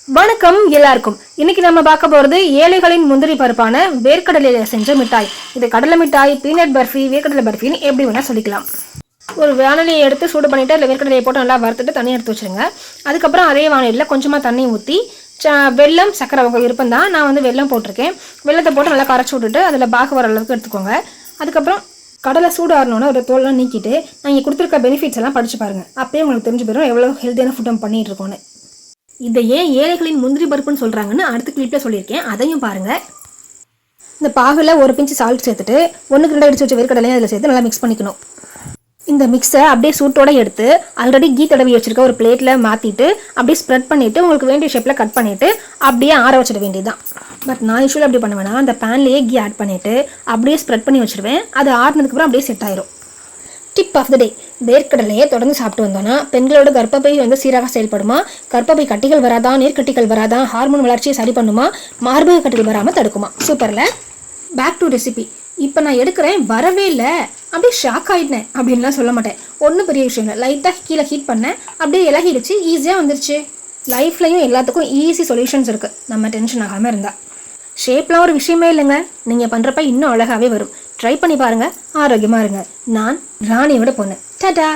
வணக்கம் எல்லாருக்கும். இன்னைக்கு நம்ம பார்க்க போறது ஏழைகளின் முந்திரி பருப்பான வேர்க்கடலையில செஞ்ச மிட்டாய். இது கடலை மிட்டாய், பீனட் பர்ஃபி, வேர்க்கடலை பர்ஃபின்னு எப்படி வேணா சொல்லிக்கலாம். ஒரு வானிலையை எடுத்து சூடு பண்ணிட்டு அதில் வேர்க்கடலையை போட்டு நல்லா வறுத்துட்டு தண்ணி எடுத்து வச்சுருங்க. அதுக்கப்புறம் அதே வானிலையில் கொஞ்சமாக தண்ணி ஊற்றி வெல்லம், சக்கரை உங்கள் விருப்பம் தான். நான் வெல்லம் போட்டிருக்கேன். வெல்லத்தை போட்டு நல்லா கரைச்சி விட்டுட்டு அதில் பாகு வர அளவுக்கு எடுத்துக்கோங்க. அதுக்கப்புறம் கடலை சூடு ஆறணுன்னா ஒரு தோல்லாம் நீக்கிட்டு நான் இங்கே கொடுத்துருக்க பெனிஃபிட்ஸ் எல்லாம் படிச்சு பாருங்கள். அப்பயே உங்களுக்கு தெரிஞ்சு போயிடும் எவ்வளோ ஹெல்த்தியான ஃபுட் நம்ம பண்ணிட்டு இருக்கோன்னு. இதை ஏன் ஏழைகளின் முந்திரி பருப்புன்னு சொல்கிறாங்கன்னு அடுத்த கிளிப்பில் சொல்லியிருக்கேன், அதையும் பாருங்கள். இந்த பாகில் ஒரு பிஞ்சு சால்ட் சேர்த்துட்டு 1-2 அடிச்சு வச்ச வேர்க்கடலையும் அதில் சேர்த்து நல்லா மிக்ஸ் பண்ணிக்கணும். இந்த மிக்ஸை அப்படியே சூட்டோட எடுத்து ஆல்ரெடி கீ தடவி வச்சிருக்க ஒரு பிளேட்டில் மாற்றிட்டு அப்படியே ஸ்ப்ரெட் பண்ணிவிட்டு உங்களுக்கு வேண்டிய ஷேப்பில் கட் பண்ணிவிட்டு அப்படியே ஆற வச்சிட வேண்டியதுதான். பட் நான் யூஸ்வலாக அப்படி பண்ணுவேன்னா அந்த பேன்லேயே கீ ஆட் பண்ணிவிட்டு அப்படியே ஸ்ப்ரெட் பண்ணி வச்சுருவேன். அது ஆறுனதுக்கப்புறம் அப்படியே செட் ஆயிரும். டிப் ஆஃப் த டே: வேர்க்கடலையே தொடர்ந்து சாப்பிட்டு வந்தோன்னா பெண்களோட கர்ப்பப்பை சீராக செயல்படுமா, கர்ப்பப்பை கட்டிகள் வராதா, நீர்க்கட்டிகள் வராதா, ஹார்மோன் வளர்ச்சியை சரி பண்ணுமா, மார்பக கட்டிகள் வராமல் தடுக்குமா. சூப்பரில். Back to recipe. இப்போ நான் எடுக்கிறேன், வரவே இல்லை, அப்படியே ஷாக் ஆகிட்டேன் அப்படின்லாம் சொல்ல மாட்டேன். ஒன்றும் பெரிய விஷயம் இல்லை. லைட்டாக கீழே ஹீட் பண்ணேன், அப்படியே இலகிடுச்சு, ஈஸியாக வந்துருச்சு. லைஃப்லையும் எல்லாத்துக்கும் ஈஸி சொல்யூஷன்ஸ் இருக்குது நம்ம டென்ஷன் ஆகாமல் இருந்தால். ஷேப்லாம் ஒரு விஷயமே இல்லைங்க, நீங்கள் பண்ணுறப்ப இன்னும் அழகாகவே வரும். ட்ரை பண்ணி பாருங்கள், ஆரோக்கியமாக இருங்க. நான் ராணியோட பொண்ணு. டாடா.